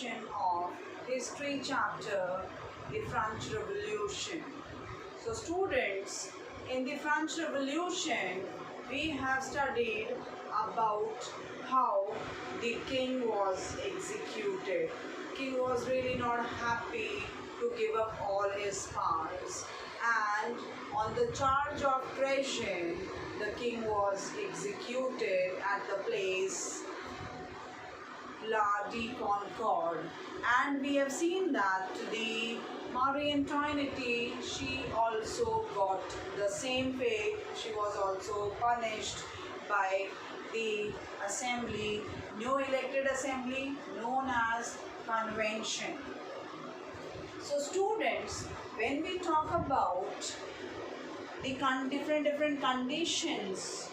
continuation of history chapter, the French Revolution. So students, in the French Revolution, we have studied about how the king was executed. King was really not happy to give up all his powers, and on the charge of treason, the king was executed at the place La de Concorde. And we have seen that the Marie Antoinette, she also got the same fate. She was also punished by the assembly, new elected assembly known as convention. So students, when we talk about the different conditions,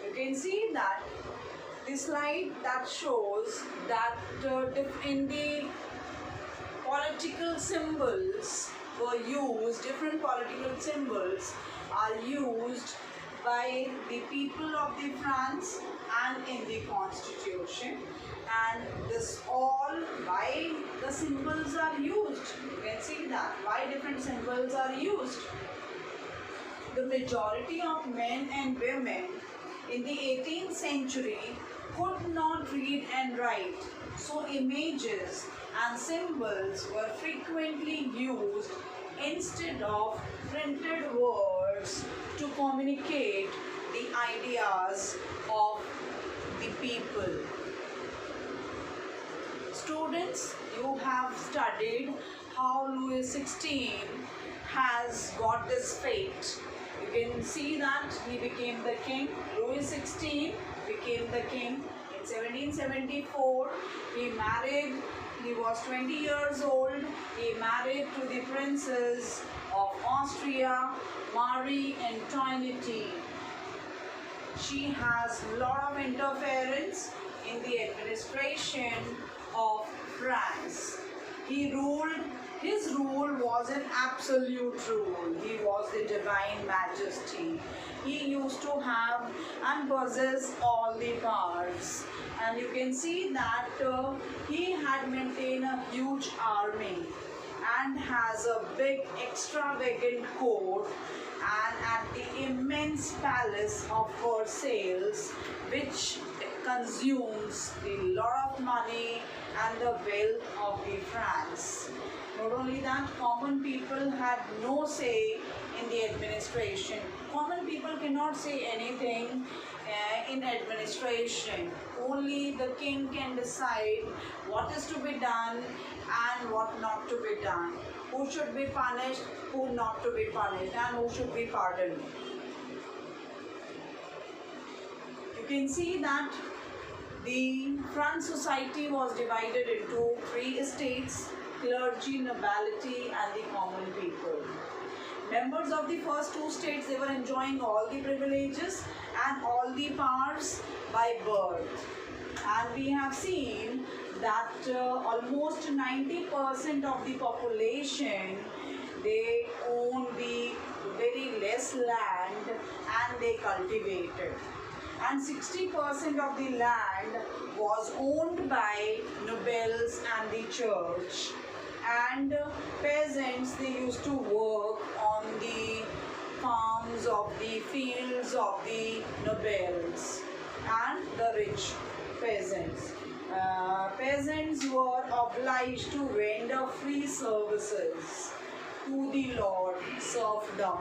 you can see that the slide that shows that in the political symbols were used, different political symbols are used by the people of the France and in the constitution, and this all why the symbols are used. You can see that why different symbols are used. The majority of men and women in the 18th century could not read and write, so images and symbols were frequently used instead of printed words to communicate the ideas of the people. Students, you have studied how Louis XVI has got this fate. You can see that he became the king. Louis XVI became the king in 1774. He married, he was 20 years old. He married to the princess of Austria, Marie Antoinette. She has a lot of interference in the administration of France. His rule was an absolute rule. He was the divine majesty. He used to have and possess all the powers. And you can see that he had maintained a huge army and has a big extravagant court and at the immense palace of Versailles, which consumes a lot of money and the wealth of the France. Not only that, common people had no say in the administration. Common people cannot say anything in administration. Only the king can decide what is to be done and what not to be done. Who should be punished, who not to be punished, and who should be pardoned. You can see that the French society was divided into three estates: clergy, nobility, and the common people. Members of the first two states, they were enjoying all the privileges and all the powers by birth. And we have seen that almost 90% of the population, they own the very less land and they cultivated. And 60% of the land was owned by nobles and the church. And peasants, they used to work on the farms of the fields of the nobles and the rich peasants. Peasants were obliged to render free services to the lord serfdom,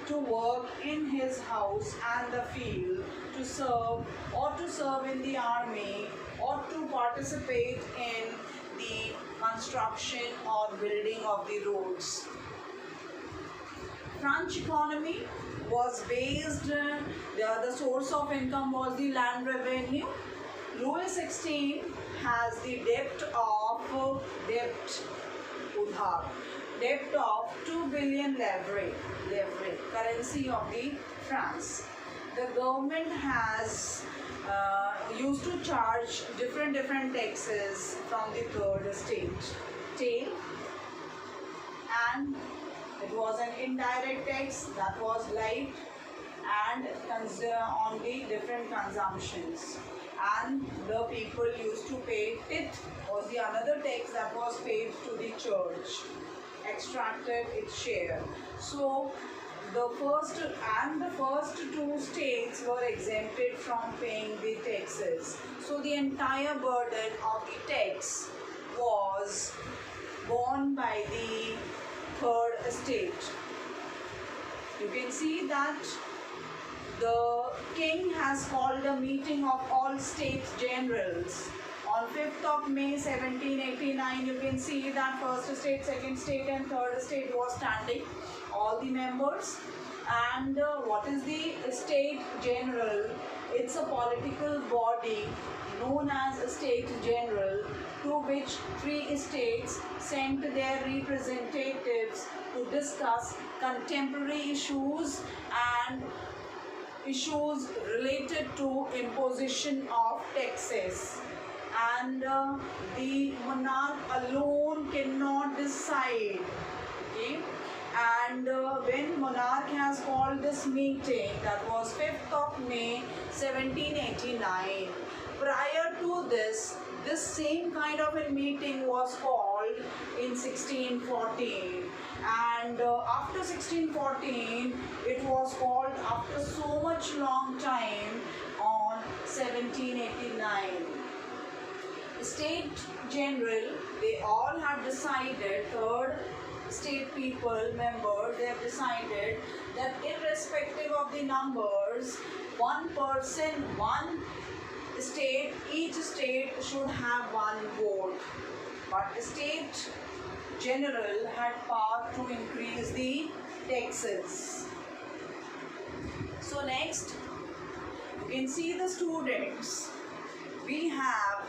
to work in his house and the field, to serve in the army, or to participate in the construction or building of the roads. French economy was based, the source of income was the land revenue. Louis XVI has the debt of 2 billion livres, currency of the France. The government has used to charge different taxes from the third estate, and it was an indirect tax that was levied and on the different consumptions, and the people used to pay tithe that was paid to the church, extracted its share. So the first two states were exempted from paying the taxes. So the entire burden of the tax was borne by the third estate. You can see that the king has called a meeting of all states generals on 5th of May 1789. You can see that first estate, second estate and third estate was standing, all the members. And what is the estate general? It's a political body known as a state general, to which three estates sent their representatives to discuss contemporary issues and issues related to imposition of taxes. And the monarch alone cannot decide. Okay? And when monarch has called this meeting, that was 5th of May 1789, prior to this same kind of a meeting was called in 1614, and after 1614 it was called after so much long time on 1789. State General, they all have decided, third state people, members, they have decided that irrespective of the numbers, one person, one state, each state should have one vote. But the state general had power to increase the taxes. So next, you can see the students. We have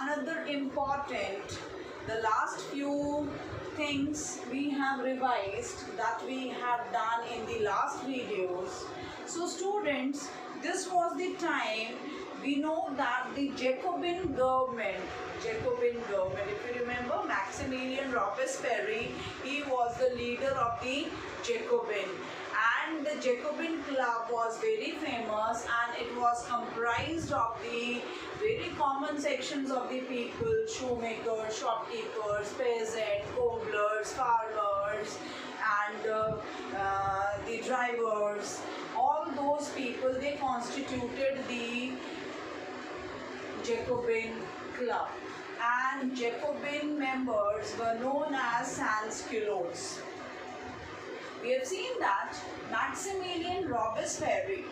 another important, the last few things we have revised that we have done in the last videos. So students, this was the time we know that the Jacobin government, if you remember, Maximilian Robespierre, he was the leader of the Jacobin, and the Jacobin club was very famous, and it was comprised of the very common sections of the people: shoemakers, shopkeepers, peasants, cobblers, farmers, and the drivers. All those people, they constituted the Jacobin club, and Jacobin members were known as sans-culottes. We have seen that Maximilian Robespierre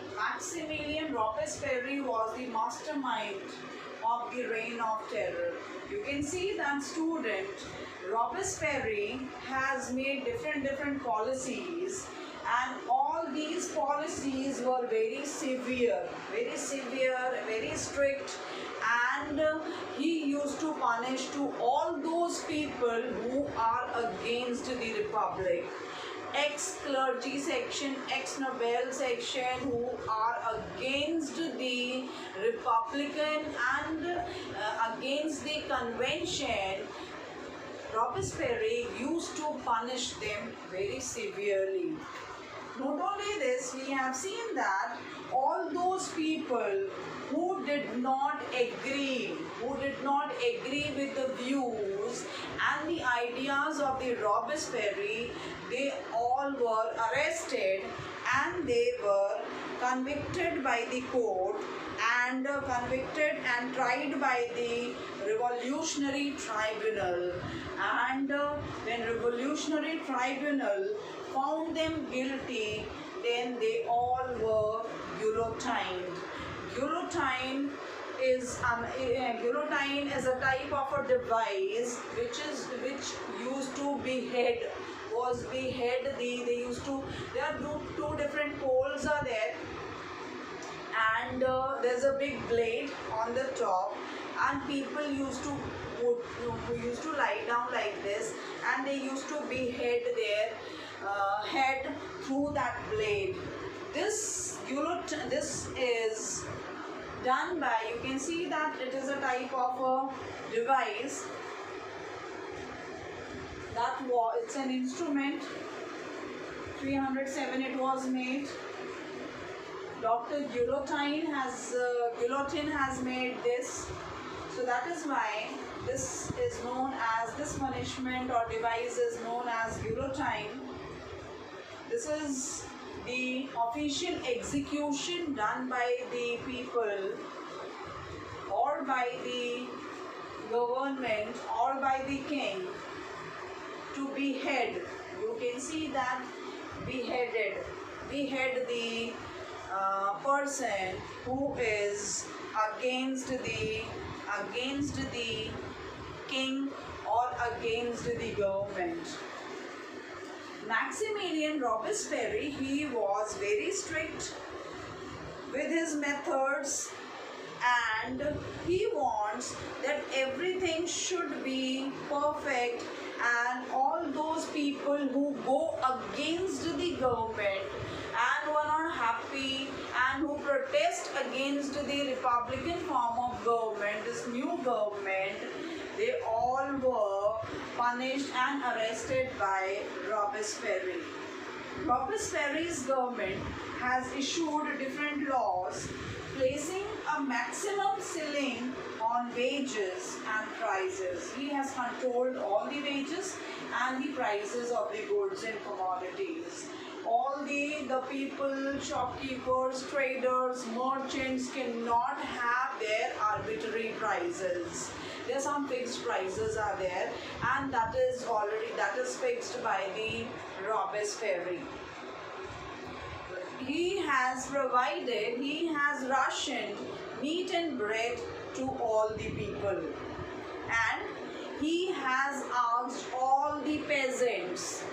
was the mastermind of the Reign of Terror. You can see that student, Robespierre has made different policies, and all these policies were very severe, very strict, and he used to punish to all those people who are against the Republic. Ex-clergy section, ex-noble section who are against the Republican and against the convention, Robespierre used to punish them very severely. Not only this, we have seen that all those people who did not agree with the views and the ideas of the Robespierre, they all were arrested and they were convicted by the court and convicted and tried by the Revolutionary Tribunal. And when Revolutionary Tribunal found them guilty, then they all were guillotined. Guillotine is a type of a device which used to behead. There are two different poles are there, and there's a big blade on the top, and people used to lie down like this, and they used to behead their head through that blade. This is done by, you can see that it is a type of a device it's an instrument. 307 it was made. Dr. Guillotin has made this. So that is why this is known as, this punishment or device is known as guillotine. This is the official execution done by the people or by the government or by the king to behead. You can see that behead the person who is against the king or against the government. Maximilian Robespierre, he was very strict with his methods, and he wants that everything should be perfect, and all those people who go against the government and who are not happy and who protest against the Republican form of government, this new government, they all were punished and arrested by Robespierre. Robespierre's government has issued different laws placing a maximum ceiling on wages and prices. He has controlled all the wages and the prices of the goods and commodities. All the people, shopkeepers, traders, merchants cannot have their arbitrary prices. There are some fixed prices are there, and that is fixed by the Robespierre. He has rationed meat and bread to all the people, and he has asked all the peasants,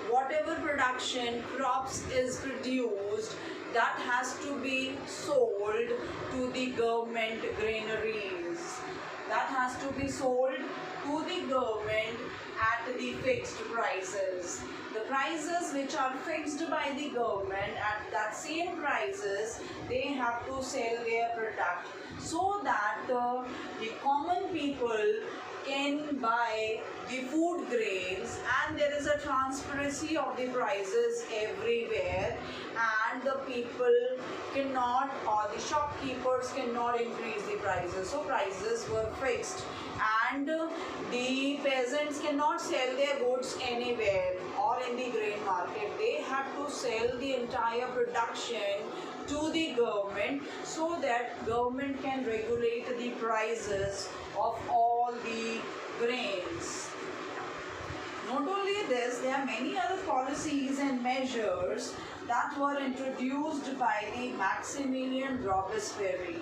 whatever production crops is produced, that has to be sold to the government granaries. That has to be sold to the government at the fixed prices. The prices which are fixed by the government, at that same prices, they have to sell their product, so that the common people can buy the food grains, and there is a transparency of the prices everywhere, and the people cannot, or the shopkeepers cannot increase the prices. So prices were fixed, and the peasants cannot sell their goods anywhere or in the grain market. They have to sell the entire production to the government, so that government can regulate the prices of all the grains. Not only this, there are many other policies and measures that were introduced by the Maximilian Robespierre.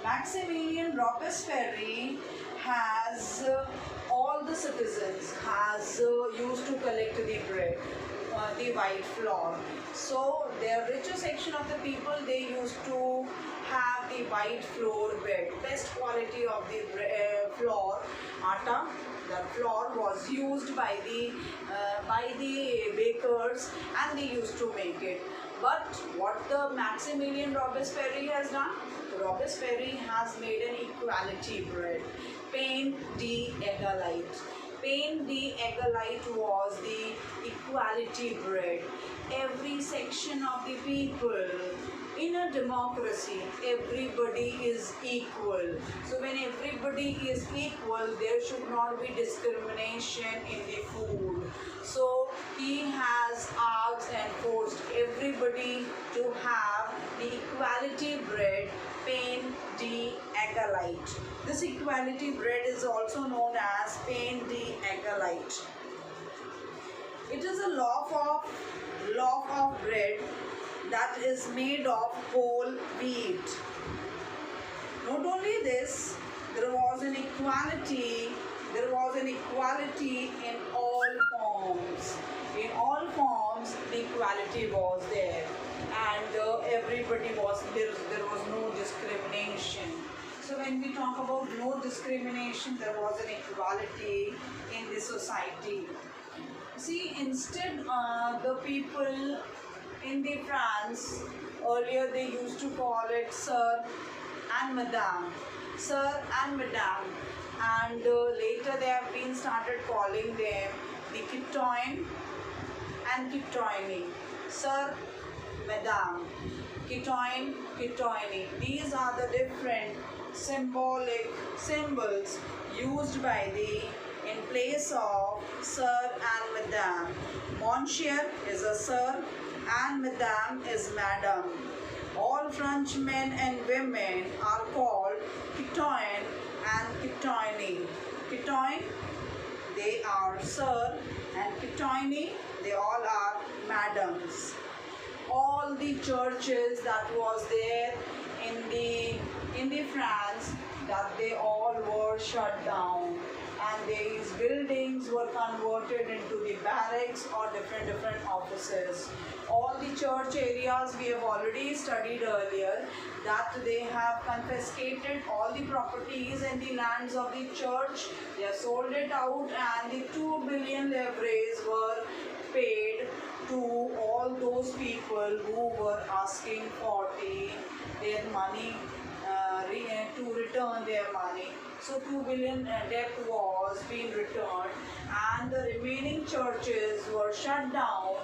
Maximilian Robespierre has all the citizens used to collect the bread, the white flour. So the richer section of the people, they used to have the white flour bread, best quality of the flour, atta. The flour was used by the bakers, and they used to make it. But what the Maximilian Robespierre has done? Robespierre has made an equality bread, pain d'égalité. Pain d'égalité was the equality bread. Every section of the people, in a democracy, everybody is equal. So when everybody is equal, there should not be discrimination in the food. So he has asked and forced everybody to have the equality bread, pain d'égalité. This equality bread is also known as pain d'égalité. It is a loaf of bread that is made of whole wheat. Not only this, there was an equality in all forms. In all forms, the equality was there, and there was no discrimination. So when we talk about no discrimination, there was an equality in the society. See, instead the people in the France, earlier they used to call it Sir and Madame, and later they have been started calling them the Citoyen and Citoyenne, Sir, Madame, Citoyen, Citoyenne. These are the different symbolic symbols used by the in place of sir and madame. Monsieur is a sir and madame is madam. All French men and women are called citoyen and citoyenne. Citoyen, they are sir, and citoyenne, they all are madams. All the churches that was there in the France, that they all were shut down, and these buildings were converted into the barracks or different offices. All the church areas we have already studied earlier, that they have confiscated all the properties and the lands of the church. They have sold it out, and the 2 billion livres were paid to all those people who were asking for their money, to return their money. So 2 billion debt was being returned, and the remaining churches were shut down,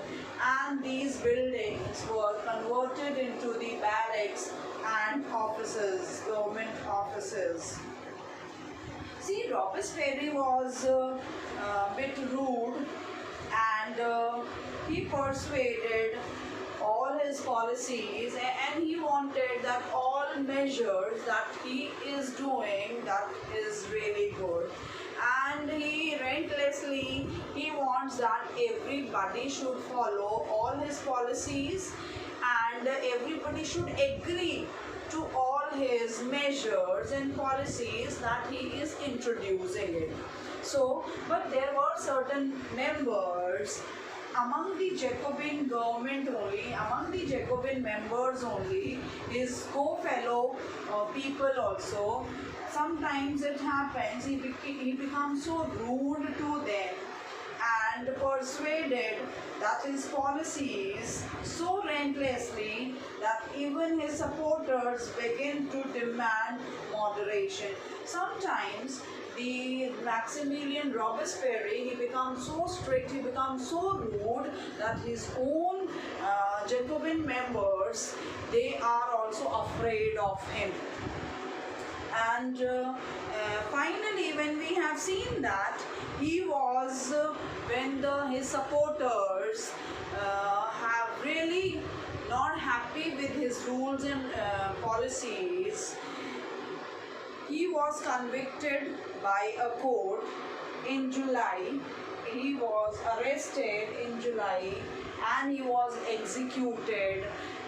and these buildings were converted into the barracks and offices, government offices. See, Robespierre was a bit rude, and he persuaded all his policies, and he wanted that all measures that he is doing, that is really good, and he relentlessly he wants that everybody should follow all his policies, and everybody should agree to all his measures and policies that he is introducing it. So, but there were certain members among the Jacobin government only, among the Jacobin members only, his co-fellow people also. Sometimes it happens he becomes so rude to them and persuaded that his policies so relentlessly that even his supporters begin to demand moderation. Sometimes the Maximilian Robespierre, he becomes so strict, he becomes so rude that his own Jacobin members, they are also afraid of him. And finally, when we have seen that he was, when his supporters have really not happy with his rules and policies, he was convicted by a court in July. He was arrested in July, and he was executed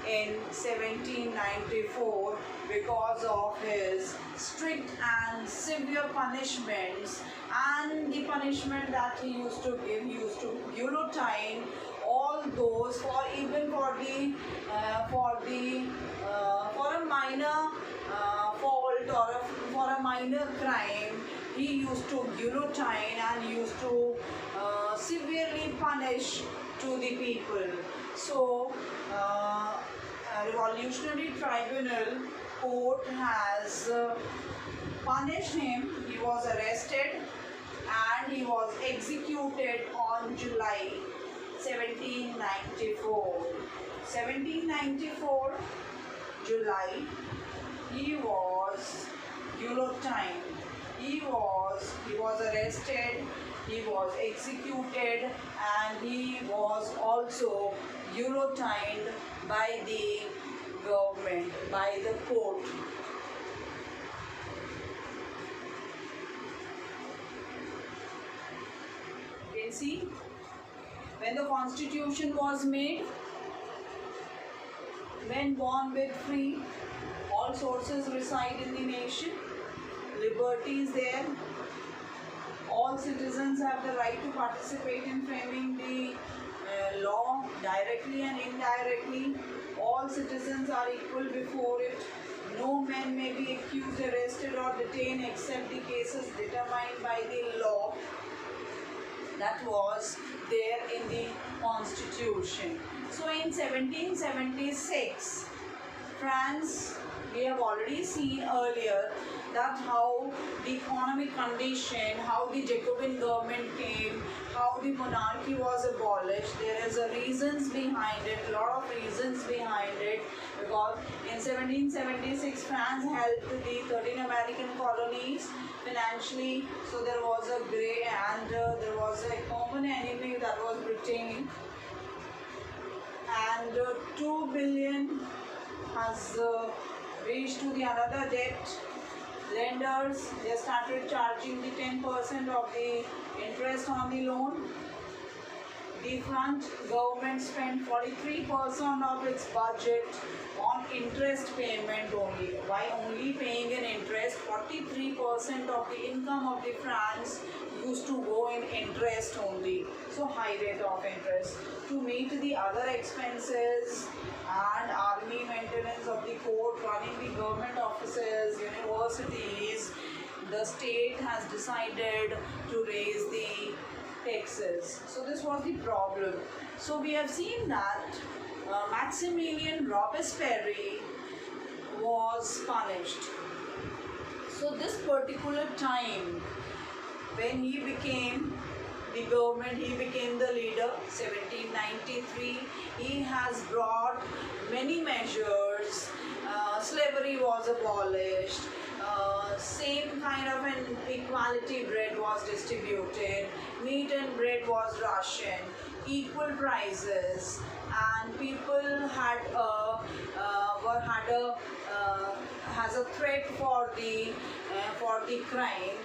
in 1794 because of his strict and severe punishments, and the punishment that he used to give. He used to guillotine all those for even for a minor fault or for a minor crime. He used to guillotine and used to severely punish to the people. So a revolutionary tribunal court has punished him. He was arrested and he was executed on July 1794. 1794 July, he was guillotined. He was arrested, he was executed, and he was also guillotined by the government, by the court. You can see, when the constitution was made, men born with free, all sources reside in the nation, liberty is there, all citizens have the right to participate in framing the law directly and indirectly, all citizens are equal before it, no man may be accused, arrested or detained except the cases determined by the law. That was there in the constitution. So in 1776, France we have already seen earlier that how the economic condition, how the Jacobin government came, how the monarchy was abolished. There is a reasons behind it, a lot of reasons behind it, because in 1776 France helped the 13 American colonies financially. So there was a grey and there was a common enemy, that was Britain, and 2 billion has reached to the another debt. Lenders, they started charging the 10% of the interest on the loan. The French government spent 43% of its budget on interest payment only. By only paying an interest, 43% of the income of the France used to go in interest only. So high rate of interest. To meet the other expenses and army maintenance of the court, running the government offices, universities, the state has decided to raise the taxes. So this was the problem. So we have seen that Maximilian Robespierre was punished. So this particular time when he became the government, he became the leader, 1793, he has brought many measures. Slavery was abolished, same kind of an equality bread was distributed, meat and bread was rationed, equal prices, and people had has a threat for the crime,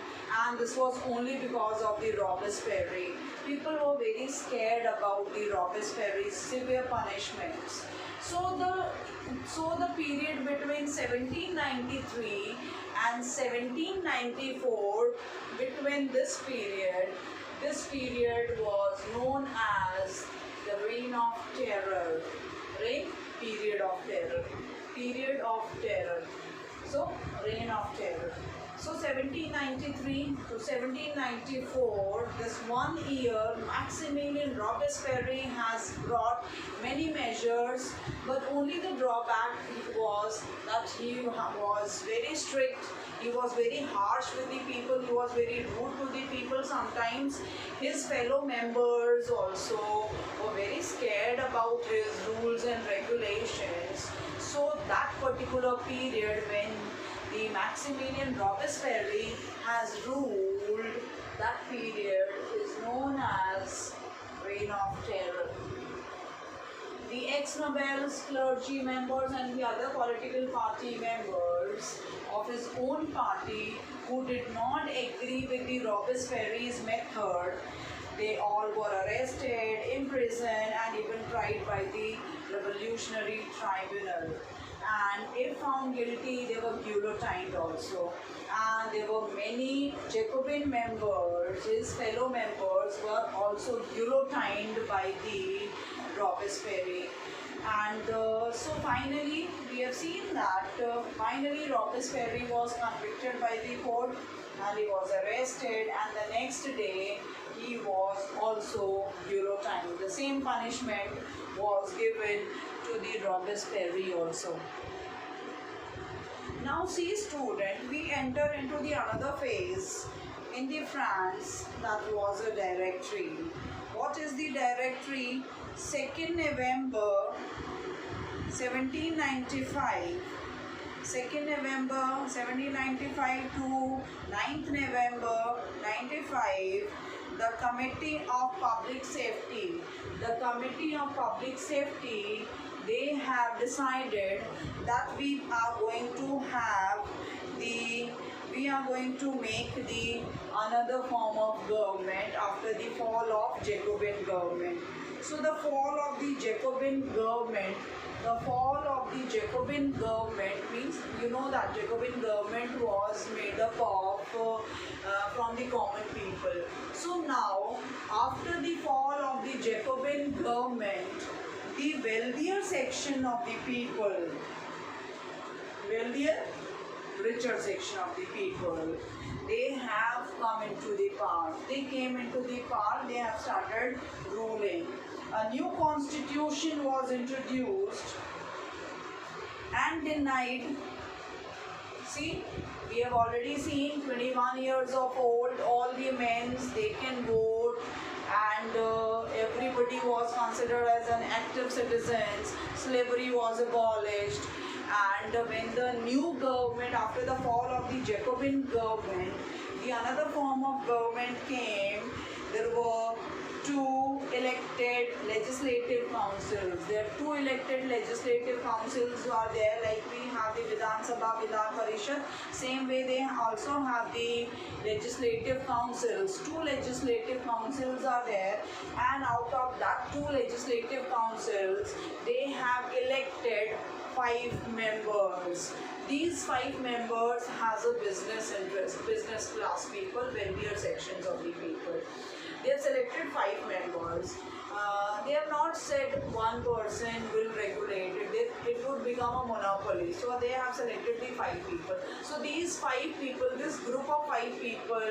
and this was only because of the Robespierre. People were very scared about the Robespierre's severe punishments. So the period between 1793 and 1794, between this period was known as the Reign of Terror. Period of terror. So Reign of Terror. So 1793 to 1794, this 1 year, Maximilian Robespierre has brought many measures, but only the drawback was that he was very strict, he was very harsh with the people, he was very rude to the people sometimes. His fellow members also were very scared about his rules and regulations. So that particular period when the Maximilian Robespierre has ruled, that period is known as Reign of Terror. The ex-nobles, clergy members and the other political party members of his own party who did not agree with the Robespierre's method, they all were arrested, imprisoned and even tried by the Revolutionary Tribunal. And if found guilty, they were guillotined also. And there were many Jacobin members, his fellow members, were also guillotined by the Robespierre. And so finally, we have seen that finally Robespierre was convicted by the court and he was arrested, and the next day he was also guillotined. The same punishment was given to the Robespierre also. Now see student, we enter into the another phase in the France, that was a directory. What is the directory? 2nd November 1795. 2nd November 1795 to 9th November 95, the Committee of Public Safety. The Committee of Public Safety, they have decided that we are going to make the another form of government after the fall of Jacobin government. So the fall of the Jacobin government means, you know that Jacobin government was made up of from the common people. So now, after the fall of the Jacobin government, the wealthier section of the people, richer section of the people, they have come into the power. They came into the power, they have started ruling. A new constitution was introduced and denied See, we have already seen 21 years of old, all the men, they can vote, and everybody was considered as an active citizens. Slavery was abolished, and when the new government, after the fall of the Jacobin government, the another form of government came. There were two elected legislative councils. There are two elected legislative councils who are there, like we have the Vidhan Sabha, Vidhan Parishad. Same way they also have the legislative councils. Two legislative councils are there, and out of that two legislative councils, they have elected 5 members. These 5 members has a business interest, business class people, wealthier sections of the people. They have selected 5 members. They have not said one person will regulate it. It would become a monopoly. So they have selected the 5 people. So these 5 people, this group of 5 people,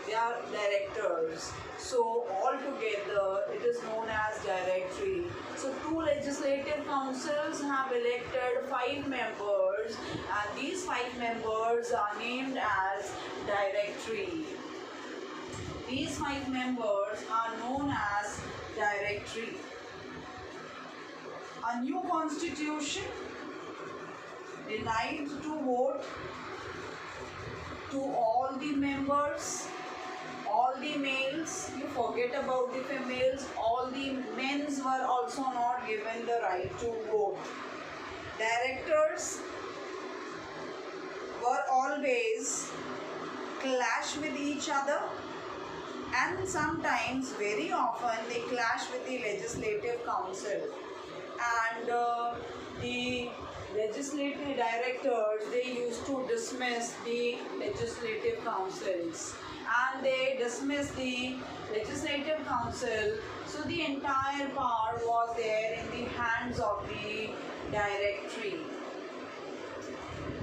they are directors. So all together, it is known as directory. So 2 legislative councils have elected 5 members, and these 5 members are named as directory. These 5 members are known as directory. A new constitution denied to vote to all the members, all the males, you forget about the females, all the men's were also not given the right to vote. Directors were always clash with each other, and sometimes, very often, they clash with the legislative council, and the legislative directors, they used to dismiss the legislative councils, and they dismissed the legislative council, so the entire power was there in the hands of the directory.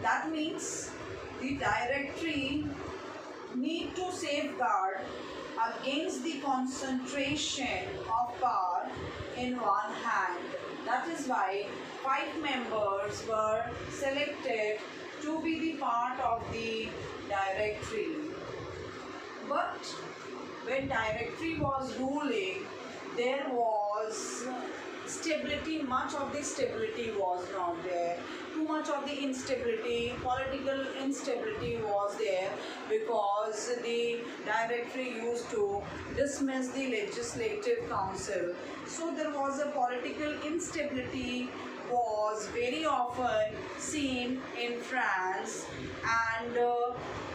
That means the directory need to safeguard against the concentration of power in one hand. That is why 5 members were selected to be the part of the directory. But when directory was ruling, there was stability, much of the stability was not there. Too much of the instability, political instability was there, because the directory used to dismiss the legislative council. So there was a political instability was very often seen in France, and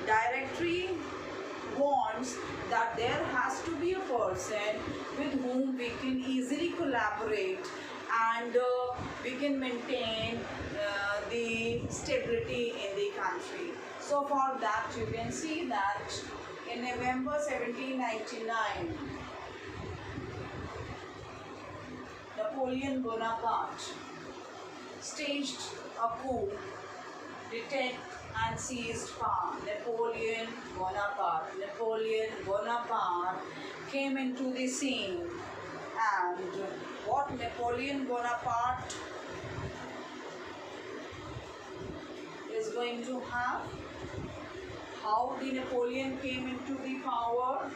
directory wants that there has to be a person with whom we can easily collaborate, and we can maintain the stability in the country. So for that, you can see that in November 1799, Napoleon Bonaparte staged a coup, detect and seized power. Napoleon Bonaparte came into the scene, and what Napoleon Bonaparte is going to have, how the Napoleon came into the power,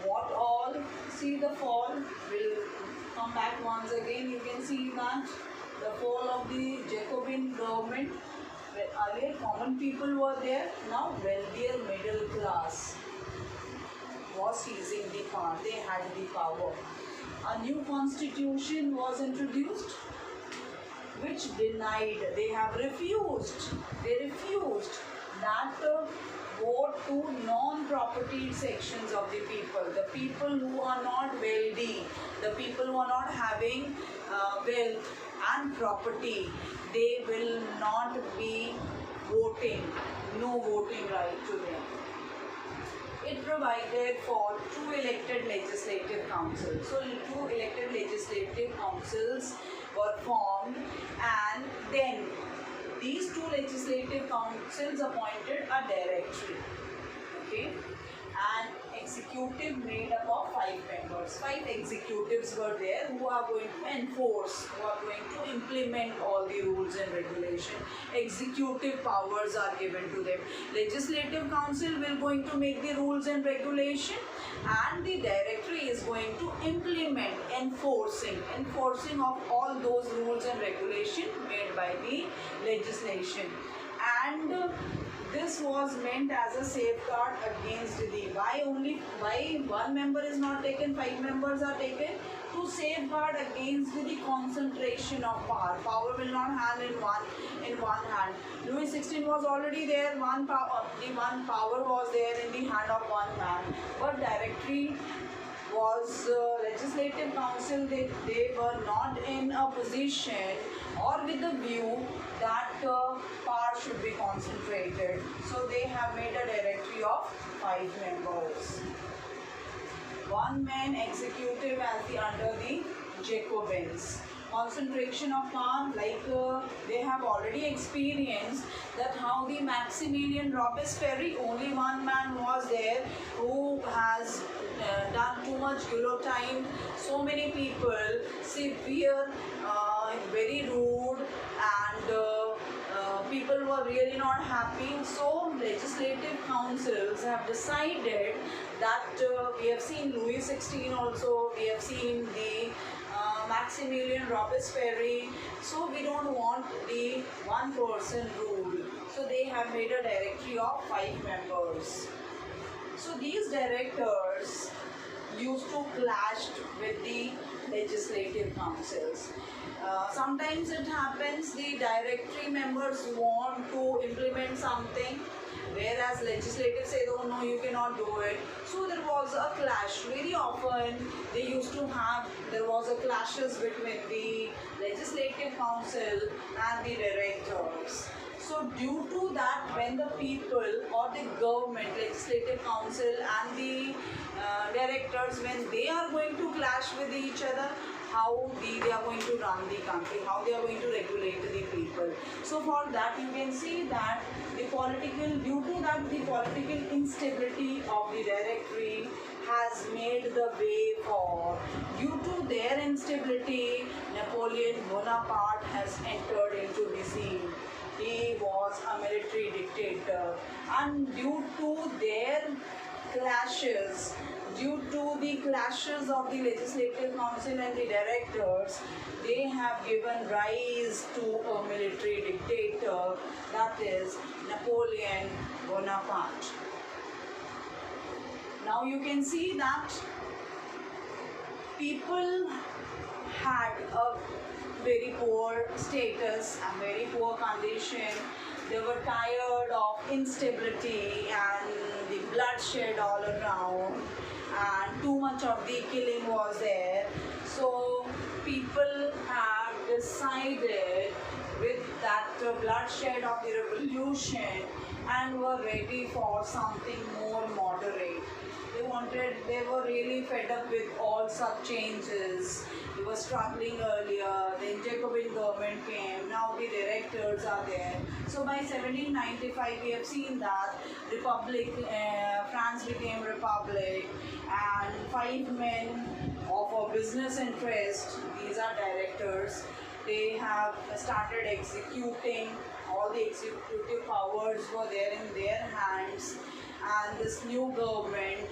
what all, see the fall, will come back once again. You can see that the fall of the Jacobin government, where earlier common people were there, now wealthier middle class was seizing the power, they had the power. A new constitution was introduced, which denied, they refused that vote to non-property sections of the people who are not wealthy, the people who are not having wealth and property, they will not be voting, no voting right to them. It provided for 2 elected legislative councils. So 2 elected legislative councils were formed, and then these 2 legislative councils appointed a directory, okay, and executive executive made up of 5 members. 5 executives were there who are going to enforce, who are going to implement all the rules and regulation. Executive powers are given to them. Legislative council will going to make the rules and regulation, and the directory is going to implement, enforcing of all those rules and regulation made by the legislation. And this was meant as a safeguard against the why one member is not taken, 5 members are taken, to safeguard against the concentration of power. Power will not hand in one hand. Louis XVI was already there. The one power was there in the hand of one man. But directory was legislative council. They were not in a position or with the view that power should be concentrated. So they have made a directory of 5 members. One man executive as under the Jacobins. Concentration of power, like they have already experienced that how the Maximilian Robespierre, only one man was there who has done too much guillotine, so many people, severe, very rude, and people were really not happy. So legislative councils have decided that we have seen Louis XVI also, we have seen the Maximilian Robespierre, so we don't want the one person rule. So they have made a directory of 5 members. So these directors used to clash with the legislative councils. Sometimes it happens the directory members want to implement something, whereas legislative say, oh no, you cannot do it. So there was a clash. Very often there was a clashes between the legislative council and the directors. So due to that, when the people or the government, legislative council and the directors, when they are going to clash with each other, how they are going to run the country, how they are going to regulate the people. So for that you can see that due to that the political instability of the directory has made the way for, due to their instability, Napoleon Bonaparte has entered into the scene. He was a military dictator, and due to their clashes, due to the clashes of the legislative council and the directors, they have given rise to a military dictator, that is Napoleon Bonaparte. Now you can see that people had a very poor status and very poor condition. They were tired of instability and the bloodshed all around, and too much of the killing was there. So people have decided with that bloodshed of the revolution and were ready for something more moderate. They were really fed up with all such changes. They were struggling earlier, then Jacobin government came, now the directors are there. So by 1795 we have seen that France became republic, and 5 men of a business interest, these are directors, they have started executing, all the executive powers were there in their hands, and this new government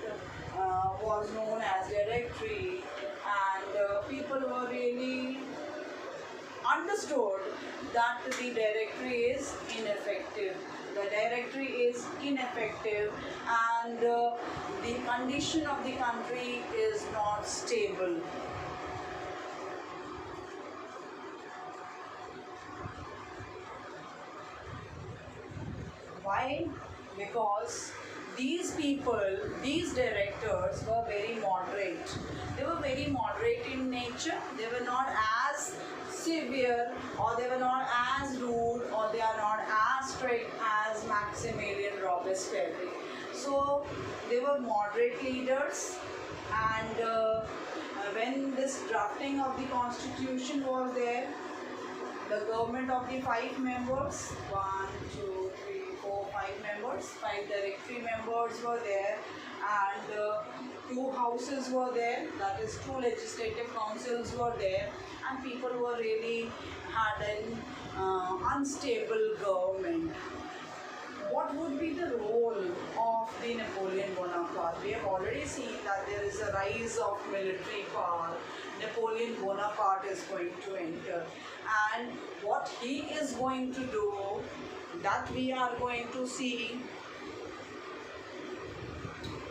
was known as directory, and people were really understood that the directory is ineffective. The directory is ineffective, and the condition of the country is not stable. Why? Because these directors were very moderate. They were very moderate in nature. They were not as severe, or they were not as rude, or they are not as strict as Maximilian Robespierre. So they were moderate leaders, and when this drafting of the constitution was there, the government of the 5 members, 1, 2, 3, 4, 5 members, 5 directory members were there, and two houses were there, that is two legislative councils were there, and people were really had an unstable government. What would be the role of the Napoleon Bonaparte? We have already seen that there is a rise of military power. Napoleon Bonaparte is going to enter, and what he is going to do, that we are going to see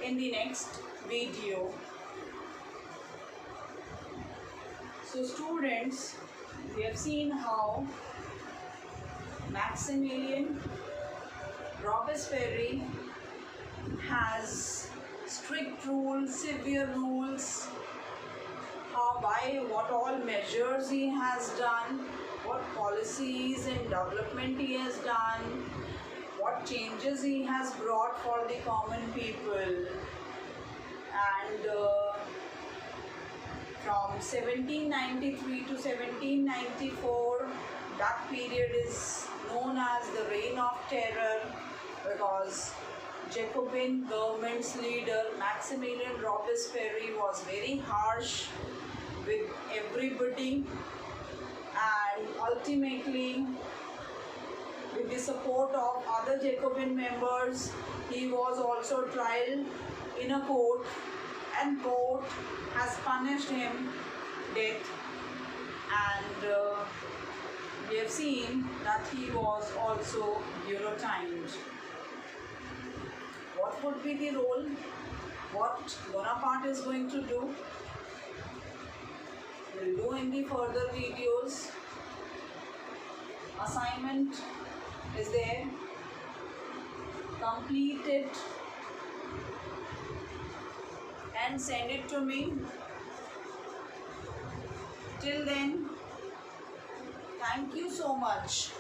in the next video. So students, we have seen how Maximilian Robespierre has strict rules, severe rules, how by what all measures he has done, what policies and development he has done, what changes he has brought for the common people. And from 1793 to 1794, that period is known as the Reign of Terror, because Jacobin government's leader Maximilian Robespierre was very harsh with everybody, and ultimately, with the support of other Jacobin members, he was also tried in a court, and court has punished him death, and we have seen that he was also guillotined. What would be the role? What Bonaparte is going to do? We'll do in the further videos. Assignment is there. Complete it and send it to me. Till then, thank you so much.